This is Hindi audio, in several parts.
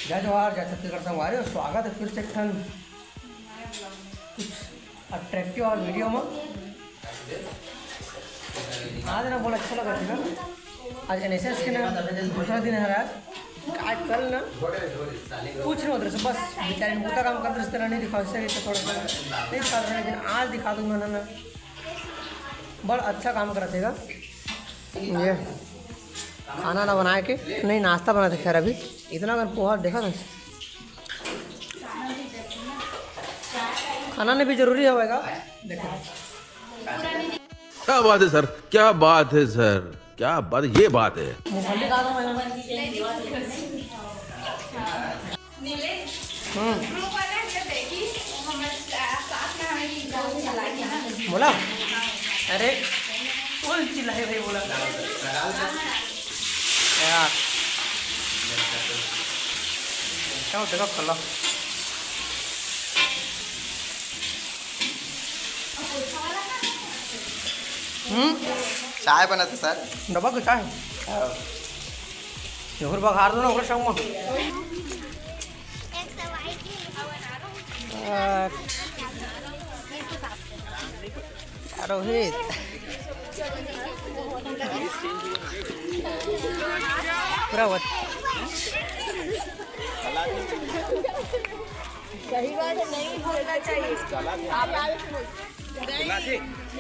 जय जवाहर जय छत्तीसगढ़ संगवारी और स्वागत है फिर से एक ठन कुछ अट्रैक्टिव और वीडियो में। आज ना बहुत अच्छा लगा था। आज NSS के ना दूसरा दिन है। आज कल ना कुछ नहीं होता बस बेचारे मोटा काम करते इस तरह नहीं दिखा इससे थोड़ा सा नहीं दिखा रहे, लेकिन आज दिखा दूंगा ना बड़ा अच्छा काम करा देगा। ये खाना ना बनाए के नहीं नाश्ता बना था। खैर अभी इतना अगर पोहा देखा था खाना ने भी जरूरी होगा। देखो क्या बात है सर, क्या बात है सर, क्या बात, ये बात है। मूंगफली खा दूँ बोला। अरे फुल चिल्लाए भाई बोला यार क्या देखो खला चाय बना था सर। डब्बा का चाय जोहर बघार दो ना ओकर संग में। रोहित पूरा सही बात है, नहीं बोलना चाहिए। आप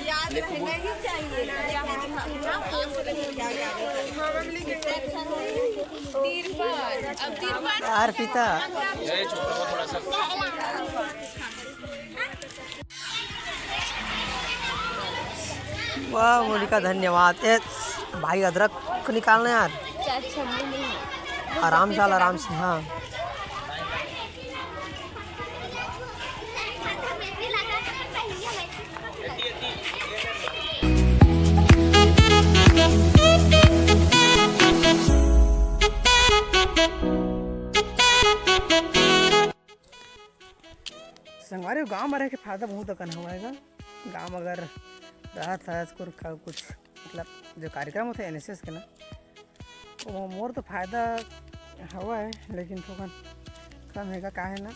याद रखना ही चाहिए। यार पिता वाह मोनिका धन्यवाद। भाई अदरक निकालना यार आराम से आराम से। हाँ संगवारी गांव में रह के फायदा बहुत अकन हुआ। गांव अगर रहा था कुछ मतलब जो कार्यक्रम होते हैं NSS के ना वो मोर तो फायदा हुआ है, लेकिन थोड़ा कम है का है ना।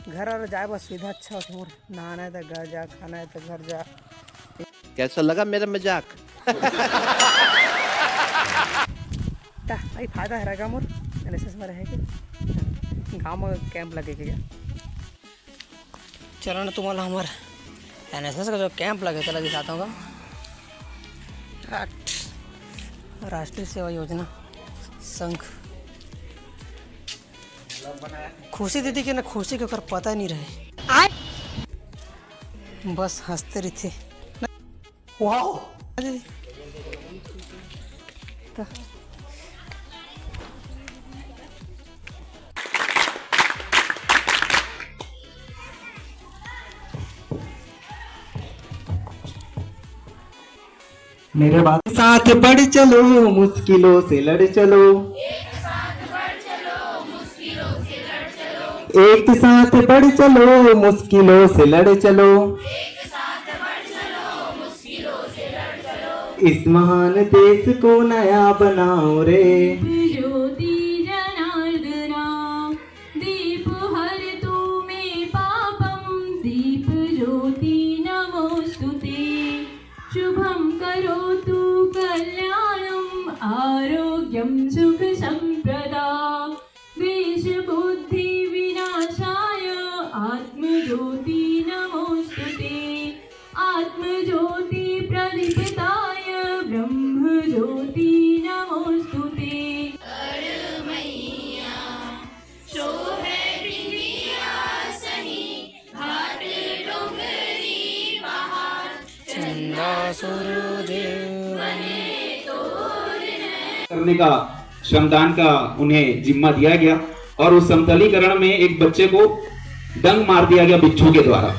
घर और जाए बस सुविधा अच्छा होता मोर। नहाना है तो घर जा, खाना है तो घर जा। कैसा लगा मेरा मजाक? भाई फायदा है मोर NSS में रहेगी। गाँव में कैंप लगेगा क्या चलो ना तुम्हारा हमारा NSS का जो कैंप लगे चला दिखाता हूँ। राष्ट्रीय सेवा योजना संघ खुशी दीदी के ना खुशी के ऊपर पता नहीं रहे, बस हंसते रही थे। वाओ मेरे बात साथ बढ़ चलो मुश्किलों से लड़ चलो, एक साथ बढ़ चलो मुश्किलों से लड़ चलो, एक साथ बढ़ चलो मुश्किलों से लड़ चलो, एक साथ बढ़ चलो मुश्किलों से लड़ चलो, इस महान देश को नया बनाओ रे। ज्योति जनार्दना दीप हर तू मे पापम, दीप ज्योति नमोस्तुते, शुभम करोतु कल्याणम आरोग्यम सुख संप्रदा, द्वेष बुद्धि विनाशाय आत्मज्योति नमोस्तुते, आत्मज्योति प्रदीपिताय ब्रह्म ज्योति नमोस्तुते। करने का श्रमदान का उन्हें जिम्मा दिया गया और उस समतलीकरण में एक बच्चे को डंग मार दिया गया बिच्छू के द्वारा।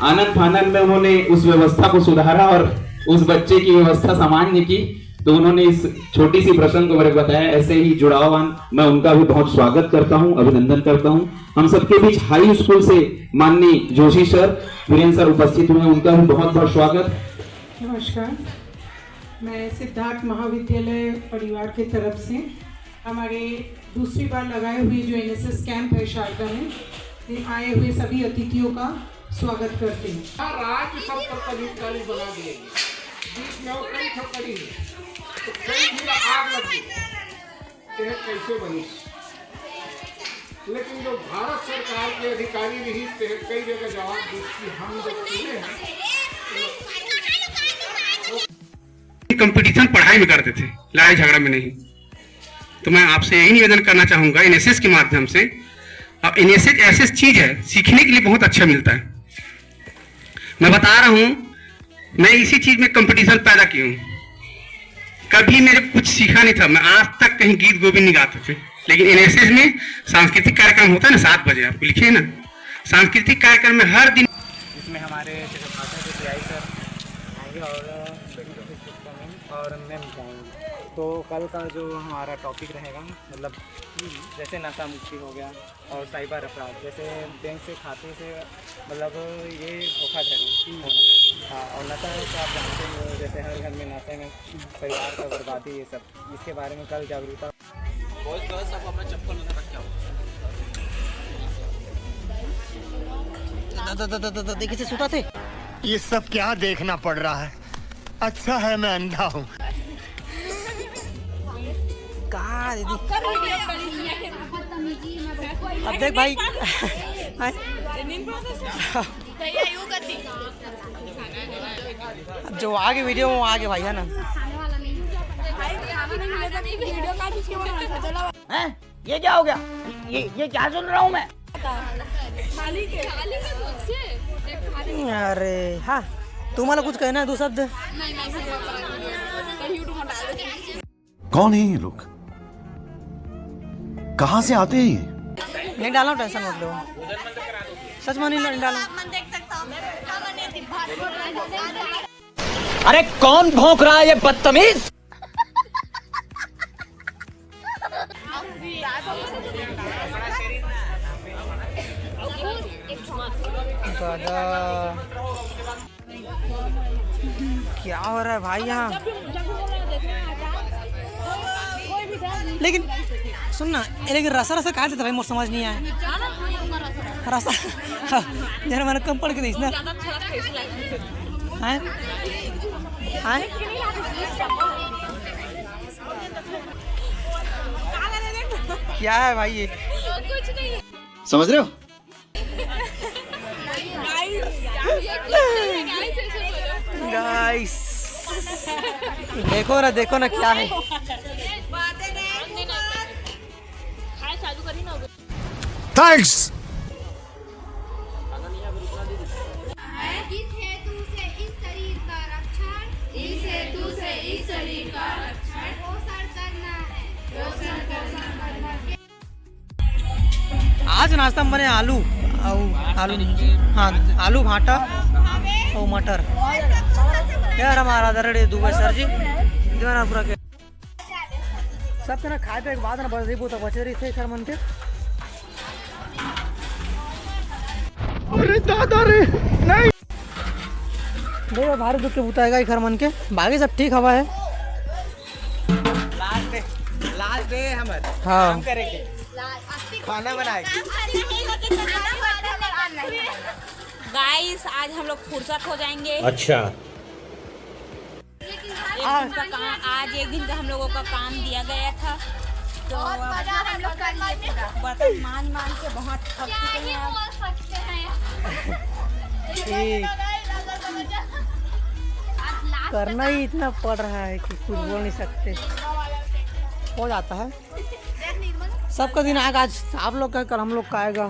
आनंद फानंद में उन्होंने उस व्यवस्था को सुधारा और उस बच्चे की व्यवस्था सामान्य की। तो उन्होंने इस छोटी सी प्रसंग को बताया। ऐसे ही जुड़ावान मैं उनका भी बहुत स्वागत करता हूं, अभिनंदन करता हूं। हम सबके बीच हाई स्कूल से माननीय जोशी सर, वीरेंद्र सर उपस्थित हुए, उनका भी बहुत बहुत स्वागत। नमस्कार, मैं सिद्धार्थ महाविद्यालय परिवार की तरफ से हमारे दूसरी बार लगाए हुए जो एनएसएस कैंप है शारदा में, आए हुए सभी अतिथियों का स्वागत करते हैं। राज्य सब पर पदाधिकारी बना देगी, बीच में और कई ठोकरी है तो कई भी आग लगी यह कैसे बनी। लेकिन जो भारत सरकार के अधिकारी रही कई जगह जवाब दी कि हम जो सुने हैं कंपटीशन पढ़ाई में करते थे, लड़ाई झगड़ा में नहीं। तो मैं आपसे यही निवेदन करना चाहूंगा एनएसएस के माध्यम से। अब एनएसएस ऐसी चीज है सीखने के लिए बहुत अच्छा मिलता है। मैं बता रहा हूं, मैं इसी चीज में कंपटीशन पैदा की हूं। कभी मेरे कुछ सीखा नहीं था, मैं आज तक कहीं गीत गोविंद नहीं गाते थे, लेकिन एनएसएस में सांस्कृतिक कार्यक्रम होता है ना 7 बजे, आपको लिखिए ना, सांस्कृतिक कार्यक्रम में हर दिन इसमें हमारे भाषा के पीआई सर आएंगे और मैम जाएंगे। तो कल का जो हमारा टॉपिक रहेगा मतलब जैसे नशा मुक्ति हो गया और साइबर अपराध, जैसे बैंक से खाते से मतलब ये धोखाधड़ी होना। हाँ, और नशा तो आप जानते हो जैसे हर घर में नशे में परिवार का बर्बादी, ये सब इसके बारे में कल जागरूकता। देखिए से सुता थे। ये सब क्या देखना पड़ रहा है? अच्छा है मैं अंधा हूँ। कहाँ दीदी? अब देख भाई अब जो आगे वीडियो में आगे भाई है ना। हैं? ये क्या हो गया? ये क्या सुन रहा हूँ मैं? अरे हाँ, तुम्हारा कुछ कहना है? 2 शब्द। कौन है ये लोग? कहाँ से आते हैं ये? नहीं डालो, टेंशन मत लो, सच में नहीं डालो। अरे कौन भौंक रहा है ये बदतमीज? क्या हो रहा है भाई यहाँ? लेकिन सुन ना, लेकिन रसा रसा कहा देता भाई, मुझे समझ नहीं आया। रसा जरा मैंने कम पढ़ के दीस ना। हैं? हैं? क्या है भाई ये? समझ रहे हो? गाइस देखो ना क्या है। थैंक्स। आज नाश्ता में बने आलू हाँ, आलू भाटा और मटर। यार हमारा दरड़े दुबई सर जी दीवाना पूरा के सब तना खाए पे बाद ना बस तो बचे रही थे सर मन के। अरे दादा रे नहीं देखो भारी दुख के बुताएगा घर मन के, बाकी सब ठीक हवा है। लास्ट डे हमारे हाँ काम करेंगे, खाना बनाएंगे। गाइस आज हम लोग फुर्सत हो जाएंगे। अच्छा, आज एक दिन का हम लोगों का काम दिया गया था, तो हम लोग कर लिए पूरा। बर्तन मान के बहुत थक चुके हैं अब। ठीक, करना ही इतना पड़ रहा है कि कुछ बोल नहीं सकते, हो जाता है। सबका दिन आएगा, आज आप लोग का कल हम लोग का आएगा।